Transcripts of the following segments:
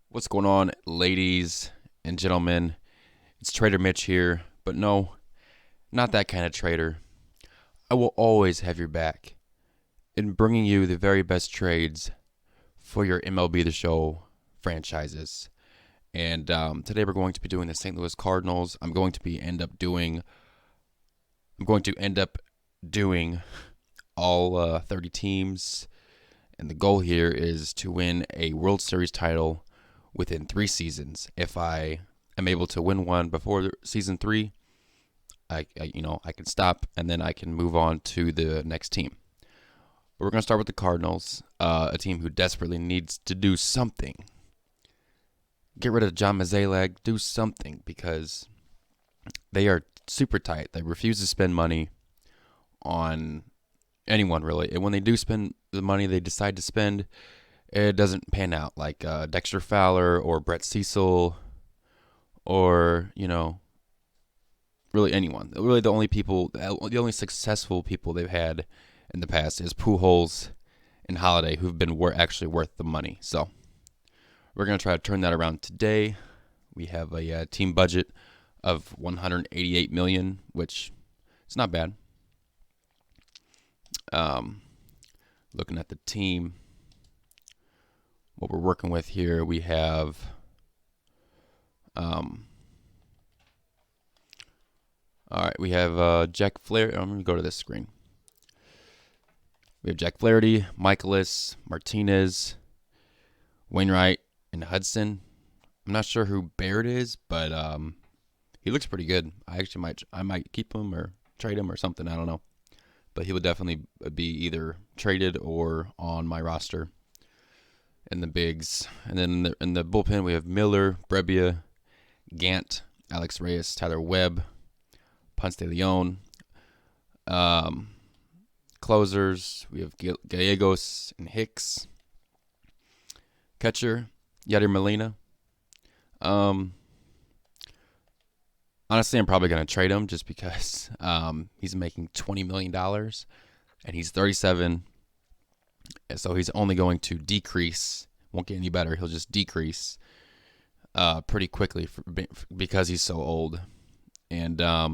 What's going on, ladies and gentlemen? It's Trader Mitch here, but no, not that kind of trader. I will always have your back in bringing you the very best trades for your MLB The Show franchises. And today we're going to be doing the St. Louis Cardinals. I'm going to end up doing all 30 teams, and the goal here is to win a World Series title within 3 seasons. If I am able to win one before season 3, I can stop and then I can move on to the next team. But we're going to start with the Cardinals, a team who desperately needs to do something. Get rid of John Mozeliak, do something, because they are super tight. They refuse to spend money on anyone, really. And when they do spend the money they decide to spend, it doesn't pan out, like Dexter Fowler or Brett Cecil or, really anyone. Really the only successful people they've had in the past is Pujols and Holiday, who've been actually worth the money. So we're going to try to turn that around today. We have a team budget of $188 million, which is not bad. Looking at the team, what we're working with here, we have we have Jack Flaherty. I'm going to go to this screen. We have Jack Flaherty, Michaelis, Martinez, Wainwright, and Hudson. I'm not sure who Baird is, but he looks pretty good. I might keep him or trade him or something. I don't know, but he would definitely be either traded or on my roster in the bigs. And then in the bullpen, we have Miller, Brebbia, Gant, Alex Reyes, Tyler Webb, Ponce de Leon. Closers, we have Gallegos and Hicks. Catcher, Yadier Molina. Honestly, I'm probably going to trade him just because he's making $20 million and he's 37. So he's only going to decrease. Won't get any better. He'll just decrease pretty quickly because he's so old. And I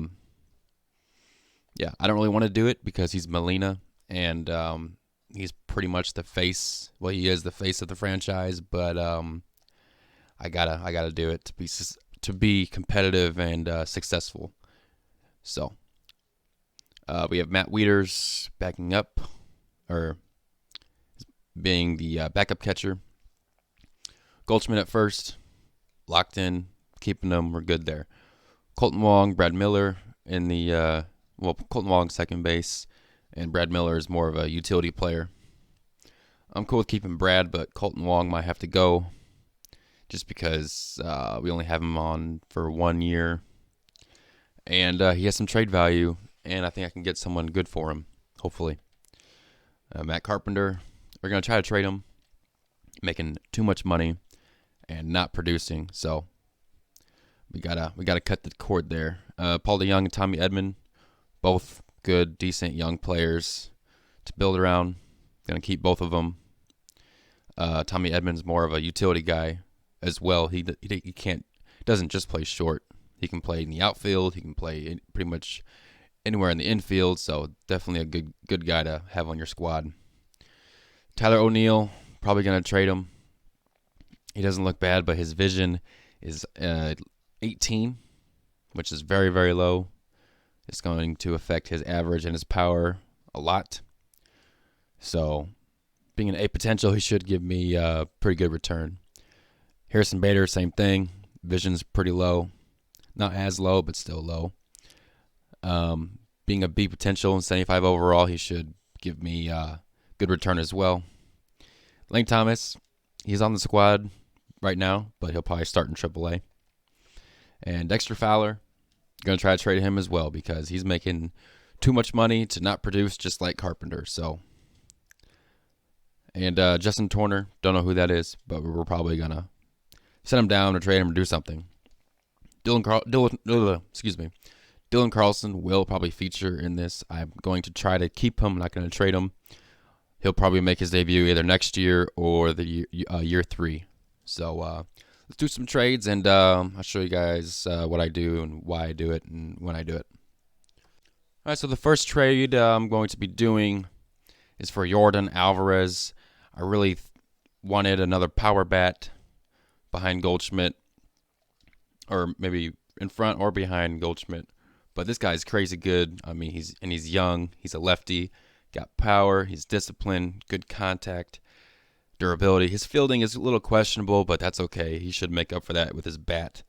don't really want to do it because he's Molina, and he's pretty much the face. Well, he is the face of the franchise, but I gotta do it to be competitive and successful. So we have Matt Wieters backing up, or being the backup catcher. Goldschmidt at first, locked in, keeping them. We're good there. Colton Wong, Brad Miller in the Colton Wong second base, and Brad Miller is more of a utility player. I'm cool with keeping Brad, but Colton Wong might have to go just because we only have him on for 1 year, and he has some trade value, and I think I can get someone good for him, hopefully. Matt Carpenter, we're going to try to trade him, making too much money and not producing, so we gotta cut the cord there. Paul DeYoung and Tommy Edman, both good, decent young players to build around. Gonna keep both of them. Tommy Edman's more of a utility guy as well. He doesn't just play short. He can play in the outfield. He can play pretty much anywhere in the infield. So definitely a good guy to have on your squad. Tyler O'Neill, probably gonna trade him. He doesn't look bad, but his vision is 18, which is very, very low. It's going to affect his average and his power a lot. So, being an A potential, he should give me a pretty good return. Harrison Bader, same thing. Vision's pretty low. Not as low, but still low. Being a B potential and 75 overall, he should give me a good return as well. Lane Thomas, he's on the squad right now, but he'll probably start in AAA. And Dexter Fowler, going to try to trade him as well because he's making too much money to not produce, just like Carpenter. So, and Justin Turner, don't know who that is, but we're probably going to set him down or trade him or do something. Dylan Carlson will probably feature in this. I'm going to try to keep him. I'm not going to trade him. He'll probably make his debut either next year or the year 3. So let's do some trades, and I'll show you guys what I do and why I do it and when I do it. All right, so the first trade I'm going to be doing is for Jordan Alvarez. I really wanted another power bat behind Goldschmidt, or maybe in front or behind Goldschmidt. But this guy's crazy good. I mean, he's young. He's a lefty. Got power. He's disciplined. Good contact. Durability. His fielding is a little questionable, but that's okay. He should make up for that with his bat.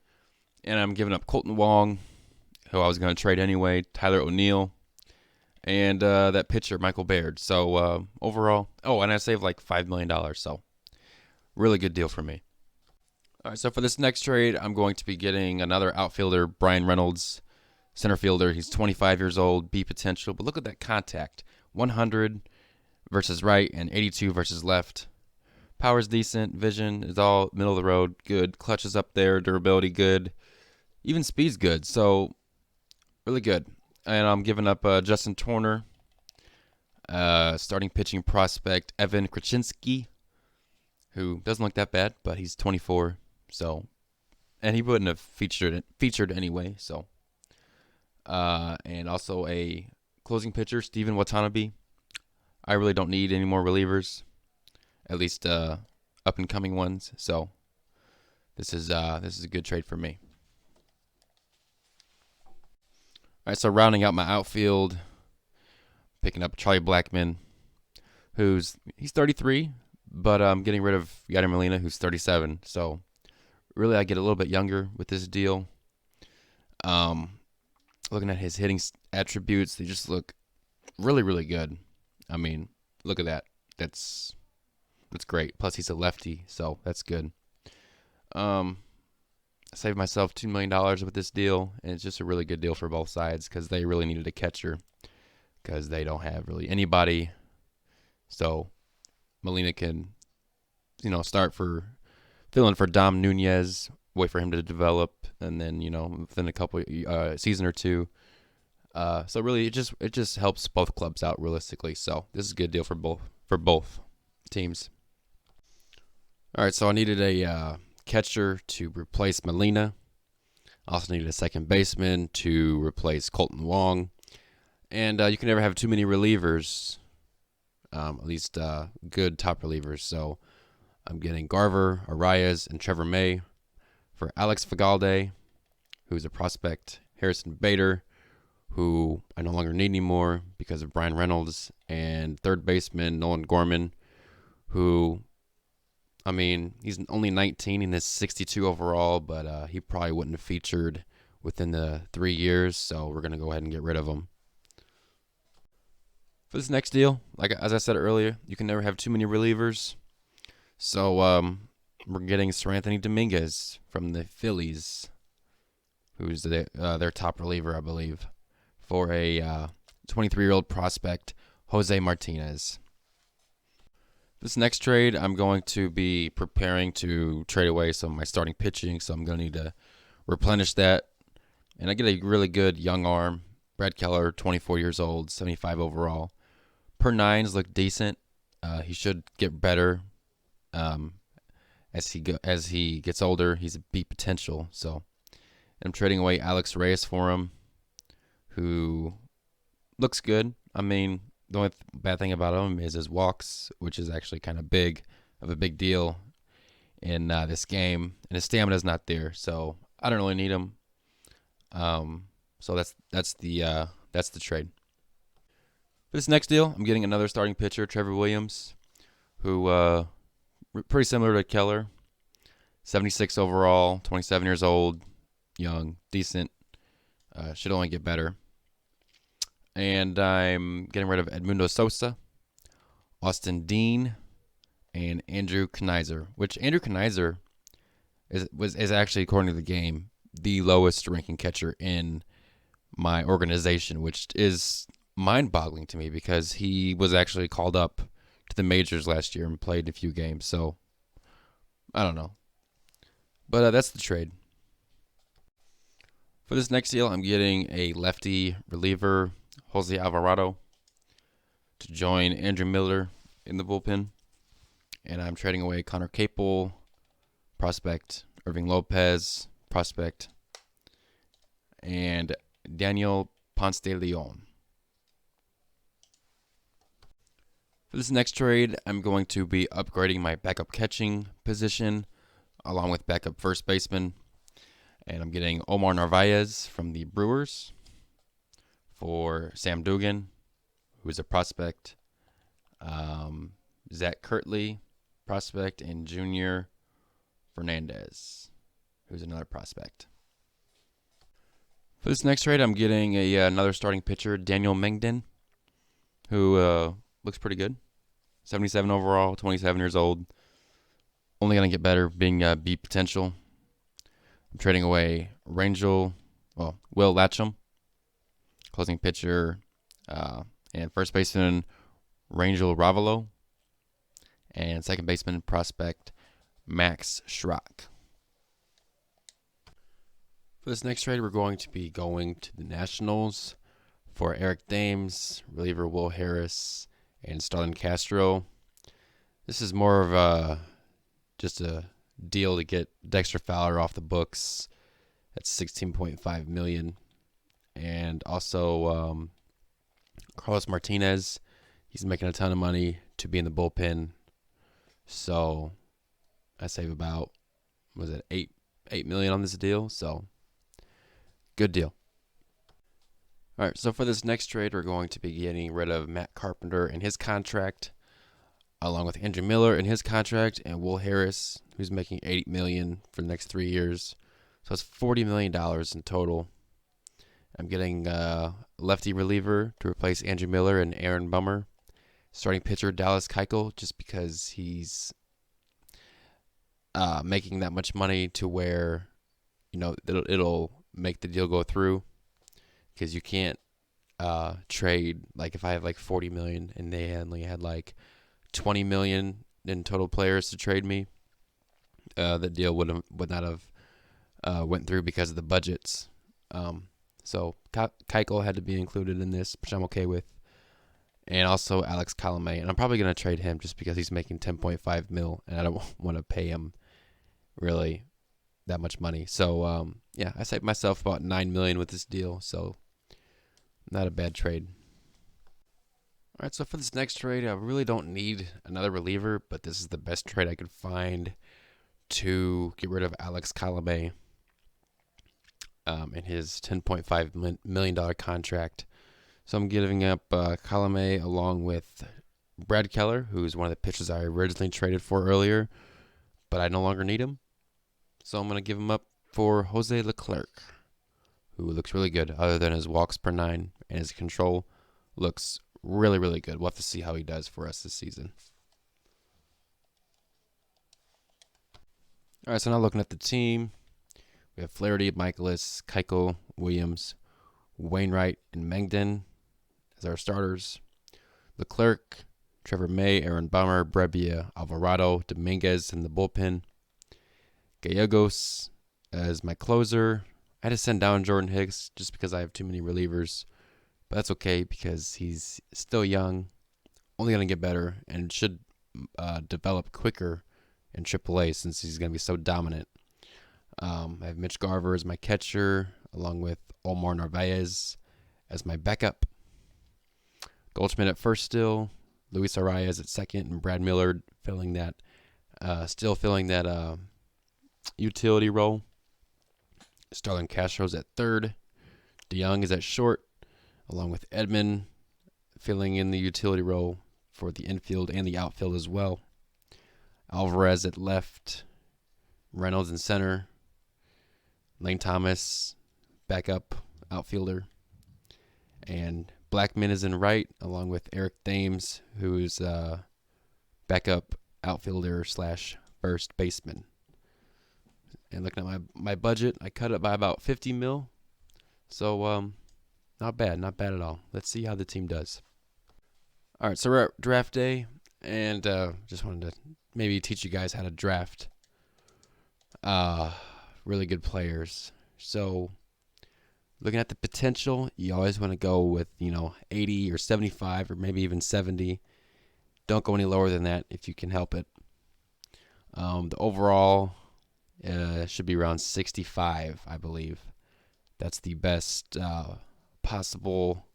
And I'm giving up Colton Wong, who I was going to trade anyway, Tyler O'Neill, and that pitcher, Michael Baird. So overall, and I saved like $5 million. So really good deal for me. All right, so for this next trade, I'm going to be getting another outfielder, Brian Reynolds, center fielder. He's 25 years old, B potential. But look at that contact. 100 versus right and 82 versus left. Power's decent. Vision is all middle of the road. Good. Clutch is up there. Durability good. Even speed's good. So really good. And I'm giving up Justin Turner, starting pitching prospect Evan Krasinski, who doesn't look that bad, but he's 24. So, and he wouldn't have featured anyway. So, and also a closing pitcher, Steven Watanabe. I really don't need any more relievers, at least up and coming ones. So, this is a good trade for me. All right, so rounding out my outfield, picking up Charlie Blackmon, he's 33, but I'm getting rid of Yadier Molina, who's 37. So really, I get a little bit younger with this deal. Looking at his hitting attributes, they just look really, really good. I mean, look at that. That's great. Plus, he's a lefty, so that's good. I saved myself $2 million with this deal, and it's just a really good deal for both sides because they really needed a catcher because they don't have really anybody. So Molina can, start for filling for Dom Nunez, wait for him to develop, and then within a couple season or two. So really, it just helps both clubs out realistically. So this is a good deal for both teams. All right, so I needed a catcher to replace Molina. I also needed a second baseman to replace Colton Wong. And you can never have too many relievers, at least good top relievers. So I'm getting Garver, Arias, and Trevor May for Alex Fagalde, who's a prospect, Harrison Bader, who I no longer need anymore because of Brian Reynolds, and third baseman Nolan Gorman, who, I mean, he's only 19 and is 62 overall, but he probably wouldn't have featured within the 3 years, so we're going to go ahead and get rid of him. For this next deal, as I said earlier, you can never have too many relievers. So we're getting Seranthony Dominguez from the Phillies, who's their top reliever, I believe, for a 23-year-old prospect, Jose Martinez. This next trade, I'm going to be preparing to trade away some of my starting pitching, so I'm going to need to replenish that. And I get a really good young arm, Brad Keller, 24 years old, 75 overall. Per nines look decent. He should get better as he gets older. He's a B potential. So I'm trading away Alex Reyes for him, who looks good. I mean, the only bad thing about him is his walks, which is actually kind of a big deal in this game, and his stamina is not there, so I don't really need him. So that's the trade. For this next deal, I'm getting another starting pitcher, Trevor Williams, who pretty similar to Keller, 76 overall, 27 years old, young, decent, should only get better. And I'm getting rid of Edmundo Sosa, Austin Dean, and Andrew Knizer, which Andrew Knizer is actually, according to the game, the lowest ranking catcher in my organization, which is mind-boggling to me because he was actually called up to the majors last year and played a few games. So I don't know. But that's the trade. For this next deal, I'm getting a lefty reliever, Jose Alvarado, to join Andrew Miller in the bullpen. And I'm trading away Connor Capel prospect. Irving Lopez, prospect. And Daniel Ponce de Leon. For this next trade, I'm going to be upgrading my backup catching position along with backup first baseman. And I'm getting Omar Narvaez from the Brewers for Sam Dugan, who is a prospect. Zach Kirtley, prospect, and Junior Fernandez, who's another prospect. For this next trade, I'm getting another starting pitcher, Daniel Mengden, who looks pretty good. 77 overall, 27 years old. Only going to get better, being B potential. I'm trading away Will Latcham, closing pitcher, and first baseman Rangel Ravelo, and second baseman prospect Max Schrock. For this next trade, we're going to be going to the Nationals for Eric Dames, reliever Will Harris, and Starlin Castro. This is more of just a deal to get Dexter Fowler off the books. That's $16.5 million, and also Carlos Martinez. He's making a ton of money to be in the bullpen, so I save about $8 million on this deal. So good deal. All right, so for this next trade, we're going to be getting rid of Matt Carpenter and his contract, along with Andrew Miller and his contract, and Will Harris, who's making $80 million for the next 3 years. So it's $40 million in total. I'm getting lefty reliever to replace Andrew Miller and Aaron Bummer. Starting pitcher Dallas Keuchel, just because he's making that much money to where it'll make the deal go through. Because you can't trade, like if I have like $40 million and they only had like $20 million in total players to trade me, the deal would not have went through because of the budgets. So Keuchel had to be included in this, which I'm okay with. And also Alex Colomé, and I'm probably going to trade him just because he's making $10.5 million, and I don't want to pay him really that much money. So I saved myself about $9 million with this deal. So not a bad trade. All right, so for this next trade, I really don't need another reliever, but this is the best trade I could find to get rid of Alex Colomé in his $10.5 million contract. So I'm giving up Colomé along with Brad Keller, who's one of the pitchers I originally traded for earlier, but I no longer need him. So I'm going to give him up for Jose Leclerc, who looks really good other than his walks per 9, and his control looks really, really good. We'll have to see how he does for us this season. All right, so now looking at the team, we have Flaherty, Michaelis, Keuchel, Williams, Wainwright, and Mengden as our starters. Leclerc, Trevor May, Aaron Bummer, Brebbia, Alvarado, Dominguez in the bullpen. Gallegos as my closer. I had to send down Jordan Hicks just because I have too many relievers. But that's okay because he's still young, only going to get better, and should develop quicker in AAA since he's going to be so dominant. I have Mitch Garver as my catcher, along with Omar Narvaez as my backup. Goldschmidt at first still, Luis Arias at second, and Brad Miller filling that utility role. Starlin Castro's at third. DeYoung is at short, along with Edman filling in the utility role for the infield and the outfield as well. Alvarez at left. Reynolds in center. Lane Thomas, backup outfielder. And Blackman is in right, along with Eric Dames, who's backup outfielder / first baseman. And looking at my budget, I cut it by about $50 million. So not bad at all. Let's see how the team does. All right, so we're at draft day, and just wanted to maybe teach you guys how to draft really good players. So looking at the potential, you always want to go with 80 or 75 or maybe even 70. Don't go any lower than that if you can help it. The overall should be around 65, I believe. That's the best possible.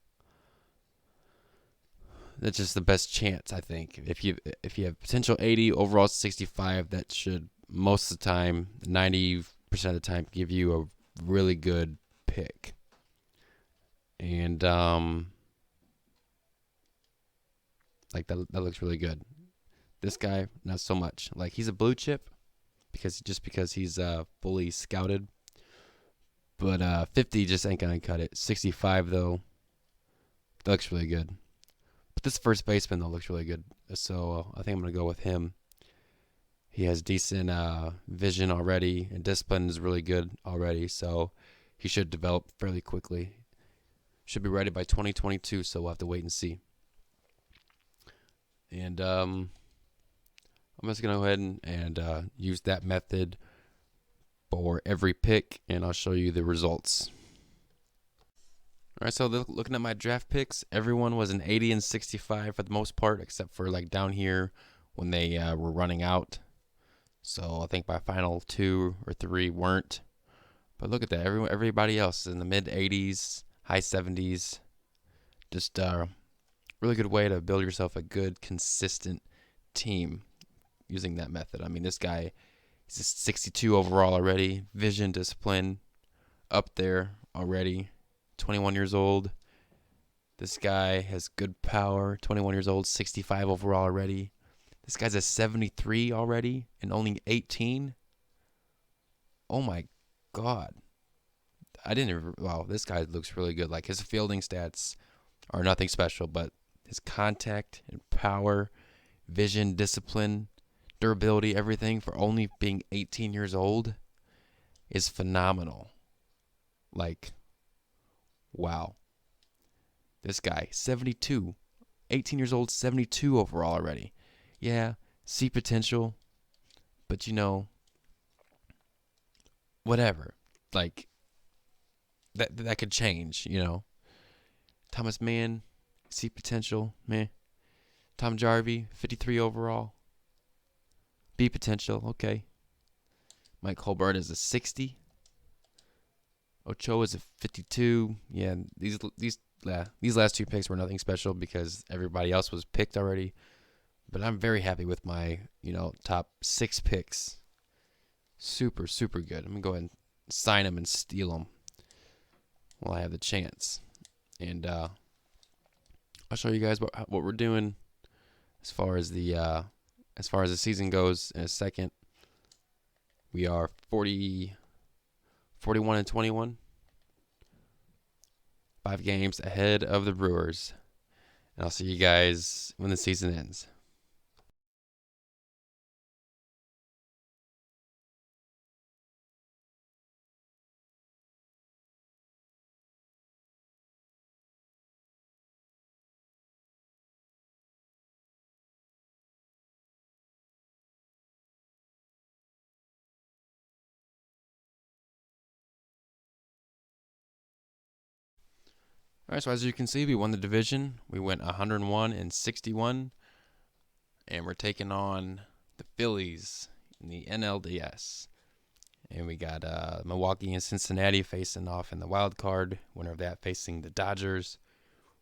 That's just the best chance, I think. If you have potential 80, overall 65, that should most of the time, 90% of the time, give you a really good pick. And like that looks really good. This guy, not so much. Like he's a blue chip because he's fully scouted. But 50 just ain't gonna cut it. 65 though, that looks really good. But this first baseman though looks really good. So I think I'm gonna go with him. He has decent vision already, and discipline is really good already. So he should develop fairly quickly. Should be ready by 2022. So we'll have to wait and see. And I'm just gonna go ahead and use that method for every pick, and I'll show you the results. All right, so looking at my draft picks, everyone was an 80 and 65 for the most part, except for like down here when they were running out. So I think my final 2 or 3 weren't. But look at that, everybody else is in the mid 80s, high 70s. Just really good way to build yourself a good, consistent team using that method. I mean, this guy, he's a 62 overall already. Vision, discipline, up there already. 21 years old. This guy has good power. 21 years old, 65 overall already. This guy's a 73 already and only 18. Oh my God. Wow, this guy looks really good. Like his fielding stats are nothing special, but his contact and power, vision, discipline, durability, everything for only being 18 years old is phenomenal. Like, wow. This guy, 72, 18 years old, 72 overall already. Yeah, see potential, but whatever. Like, that could change, Thomas Mann, see potential, man. Tom Jarvie, 53 overall. B potential, okay. Mike Colbert is a 60. Ochoa is a 52. Yeah, these last 2 picks were nothing special because everybody else was picked already. But I'm very happy with my, top 6 picks. Super, super good. I'm going to go ahead and sign them and steal them while I have the chance. And I'll show you guys what we're doing as far as the season goes in a second. We are 41 and 21. 5 games ahead of the Brewers. And I'll see you guys when the season ends. All right, so as you can see, we won the division. We went 101 and 61, and we're taking on the Phillies in the NLDS. And we got Milwaukee and Cincinnati facing off in the wild card. Winner of that facing the Dodgers.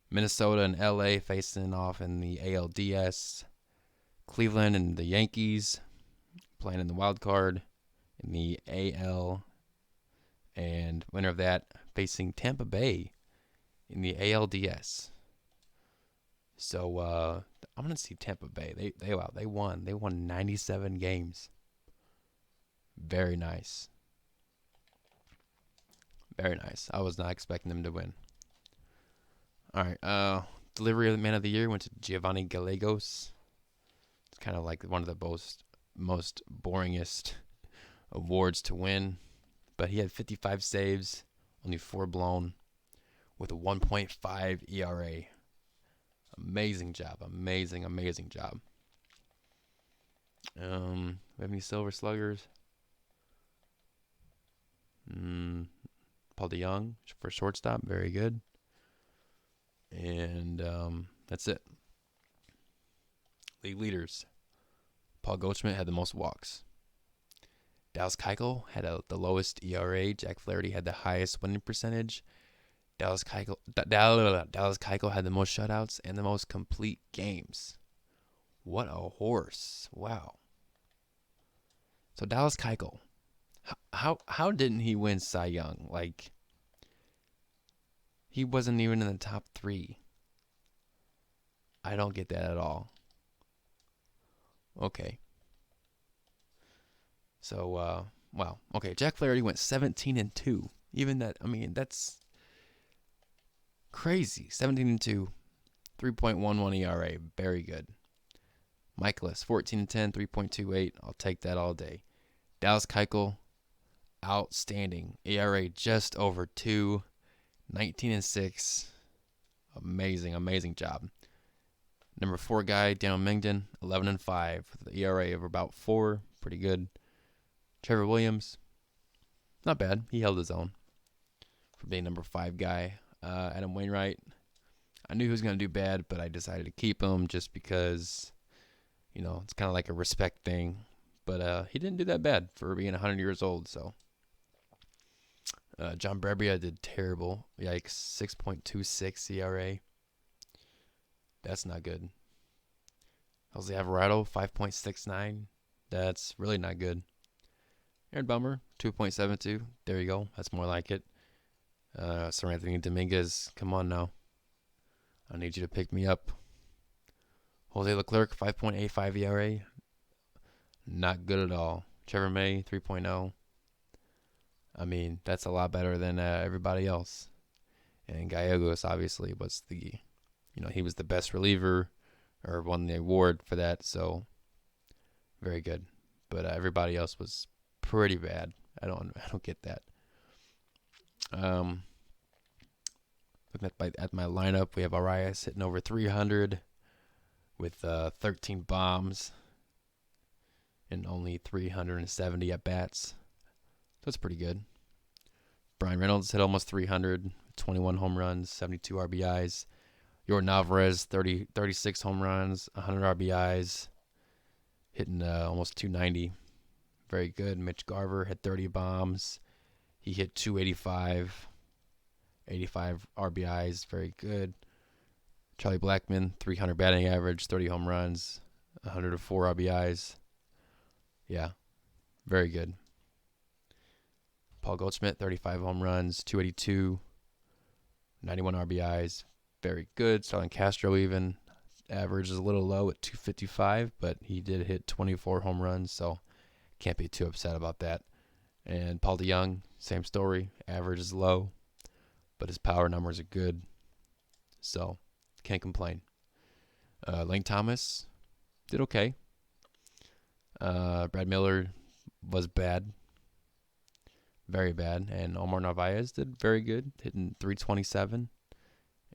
Minnesota and LA facing off in the ALDS. Cleveland and the Yankees playing in the wild card in the AL. And winner of that facing Tampa Bay in the ALDS. So I'm gonna see Tampa Bay. They won. They won 97 games. Very nice. Very nice. I was not expecting them to win. All right. Delivery of the Man of the Year went to Giovanni Gallegos. It's kind of like one of the most boringest awards to win, but he had 55 saves, only 4 blown, with a 1.5 ERA. Amazing job. Amazing job. We have any Silver Sluggers? Paul DeYoung for shortstop. Very good. And that's it. League leaders. Paul Goldschmidt had the most walks. Dallas Keuchel had the lowest ERA. Jack Flaherty had the highest winning percentage. Dallas Keuchel had the most shutouts and the most complete games. What a horse! Wow. So Dallas Keuchel, how didn't he win Cy Young? Like, he wasn't even in the top 3. I don't get that at all. Okay. So wow. Okay, Jack Flaherty went 17-2. Even that, I mean, that's crazy. 17-2, 3.11 ERA, very good. Michaelis 14-10, 3.28. I'll take that all day. Dallas Keuchel, outstanding. ERA just over 2, 19-6. Amazing job. Number 4 guy, Daniel Mengden, 11-5 with an ERA of about 4, pretty good. Trevor Williams, not bad. He held his own for being number 5 guy. Adam Wainwright, I knew he was going to do bad, but I decided to keep him just because, it's kind of like a respect thing. But he didn't do that bad for being 100 years old. So John Brebbia did terrible. Yikes, 6.26 ERA. That's not good. Jose Alvarado, 5.69. That's really not good. Aaron Bummer, 2.72. There you go. That's more like it. Sir Anthony Dominguez, come on now. I need you to pick me up. Jose Leclerc, 5.85 ERA. Not good at all. Trevor May, 3.0. I mean, that's a lot better than everybody else. And Gallegos, obviously, was he was the best reliever or won the award for that. So, very good. But everybody else was pretty bad. I don't get that. Looking at my lineup, we have Arias hitting over 300 with 13 bombs and only 370 at bats. So it's pretty good. Brian Reynolds hit almost 300, 21 home runs, 72 RBIs. Yordan Alvarez, 36 home runs, 100 RBIs, hitting almost 290. Very good. Mitch Garver had 30 bombs. He hit 285, 85 RBIs. Very good. Charlie Blackmon, 300 batting average, 30 home runs, 104 RBIs. Yeah, very good. Paul Goldschmidt, 35 home runs, 282, 91 RBIs. Very good. Starlin Castro even average is a little low at 255, but he did hit 24 home runs, so can't be too upset about that. And Paul DeYoung, same story. Average is low, but his power numbers are good, so can't complain. Lane Thomas did okay. Brad Miller was bad. Very bad. And Omar Narvaez did very good, hitting 327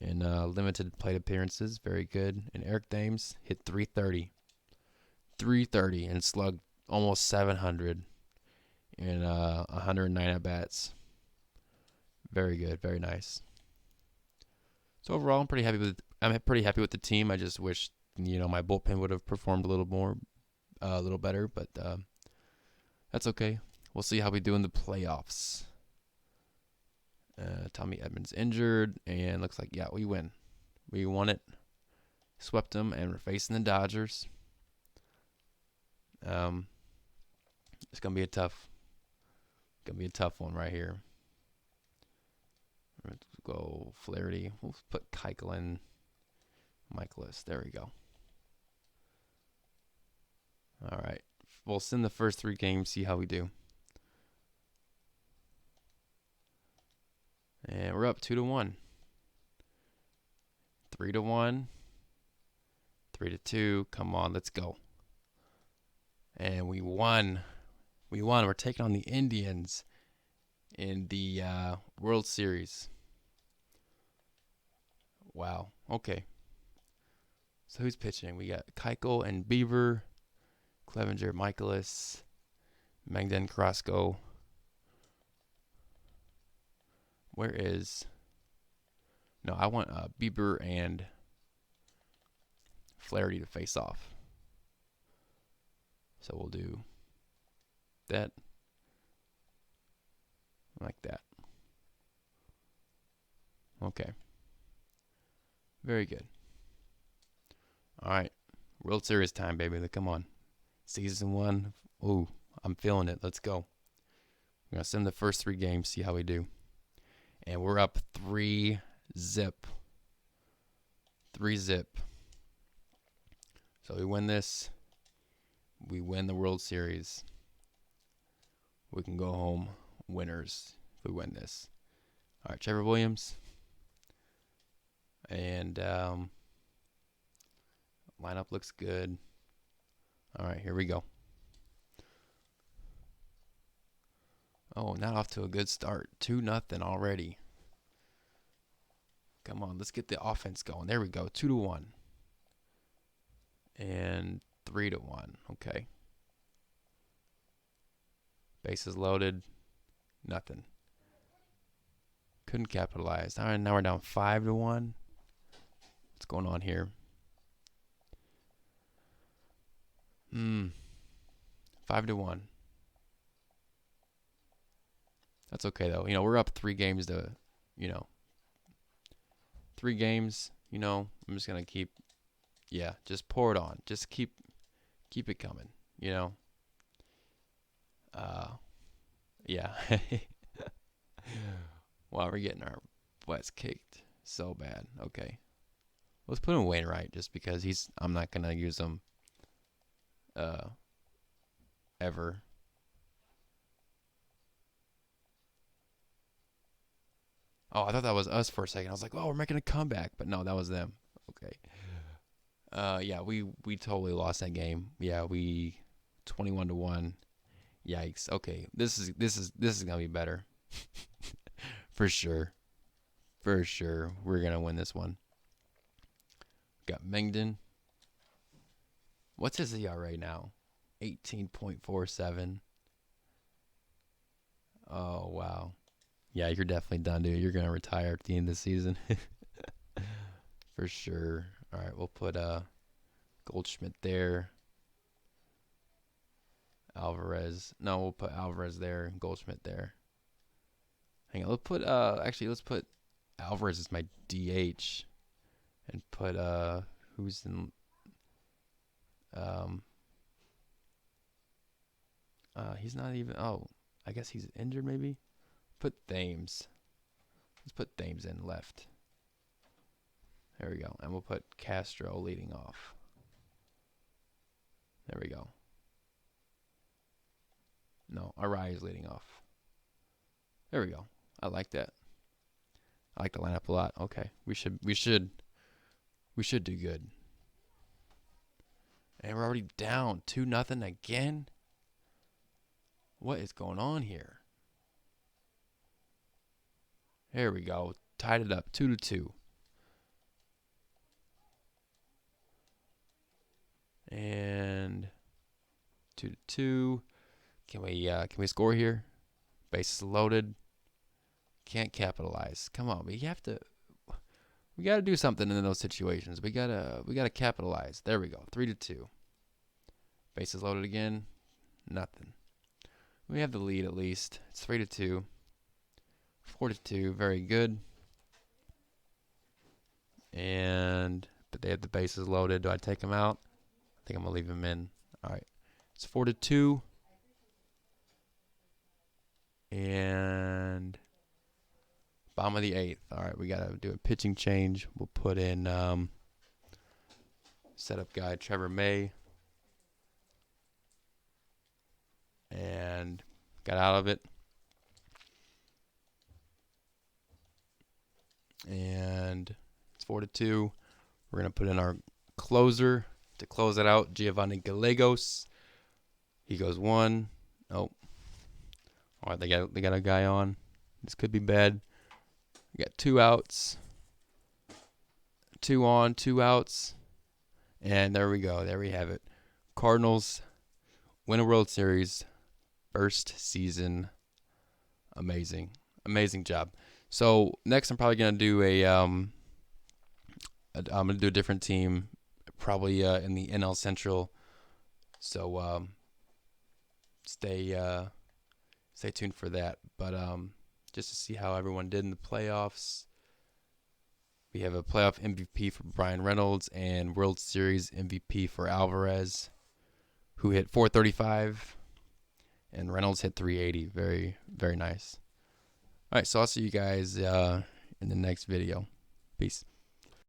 in limited plate appearances. Very good. And Eric Thames hit 330. 330 and slugged almost 700 in 109 at-bats. Very good. Very nice. So overall, I'm pretty happy with the team. I just wish, my bullpen would have performed a little better, but that's okay. We'll see how we do in the playoffs. Tommy Edmonds injured, and looks like, we win. We won it. Swept them, and we're facing the Dodgers. It's gonna be a tough one right here. Let's go Flaherty. We'll put Keuchel in Michaelis. There we go. All right. We'll send the first 3 games, see how we do. And we're up 2-1. 3-1. 3-2. Come on, let's go. And we won. We're taking on the Indians in the World Series. Wow. Okay. So who's pitching? We got Keuchel and Beaver, Clevenger, Michaelis, Mengden, Carrasco. Where is... No, I want Bieber and Flaherty to face off. So we'll do that. Okay. Very good. All right. World Series time, baby. Come on. Season 1. Ooh, I'm feeling it. Let's go. We're going to send the first 3 games, see how we do. And we're up 3-zip. 3-zip. So we win this. We win the World Series. We can go home winners if we win this. All right, Trevor Williams. And lineup looks good. All right, here we go. Oh, not off to a good start. 2-0 already. Come on, let's get the offense going. There we go. 2-1. And 3-1. Okay. Bases loaded. Nothing. Couldn't capitalize. All right, now we're down 5-1. What's going on here? 5-1. That's okay though. We're up 3 games to, 3 games. I'm just gonna keep. Yeah, just pour it on. Just keep it coming. Yeah. Wow, we're getting our butts kicked so bad. Okay, let's put in Wainwright just because I'm not gonna use him. Ever. Oh, I thought that was us for a second. I was like, oh, we're making a comeback, but no, that was them. Okay. Yeah, we totally lost that game. Yeah, we 21-1. Yikes. Okay, this is gonna be better. For sure. For sure, we're gonna win this one. Got Mengden. What's his ERA now? 18.47. Oh wow. Yeah, you're definitely done, dude. You're gonna retire at the end of the season. For sure. All right, we'll put Goldschmidt there. Alvarez. No, we'll put Alvarez there and Goldschmidt there. Hang on, let's put Alvarez as my DH and put who's in he's not even I guess he's injured maybe. Put Thames. Let's put Thames in left. There we go. And we'll put Castro leading off. There we go. No, Arai is leading off. There we go. I like that. I like the lineup a lot. Okay. We should do good. And we're already down 2-0 again. What is going on here? There we go. Tied it up 2-2. And 2-2. Can we score here? Bases loaded. Can't capitalize. Come on, we gotta do something in those situations. We gotta capitalize. There we go. 3-2. Bases loaded again. Nothing. We have the lead at least. It's 3-2. 4-2. Very good. But they have the bases loaded. Do I take them out? I think I'm gonna leave them in. All right. It's 4-2. And bottom of the 8th. All right, we gotta do a pitching change. We'll put in setup guy Trevor May, and got out of it. And it's 4-2. We're gonna put in our closer to close it out, Giovanni Gallegos. He goes 1. Oh. All right, they got a guy on. This could be bad. We got 2 outs. 2 on, 2 outs. And there we go. There we have it. Cardinals win a World Series. First season. Amazing. Amazing job. So next I'm probably going to do I'm going to do a different team. Probably in the NL Central. So stay tuned for that. But just to see how everyone did in the playoffs. We have a playoff MVP for Brian Reynolds and World Series MVP for Alvarez, who hit 435, and Reynolds hit 380. Very, very nice. All right, so I'll see you guys in the next video. Peace.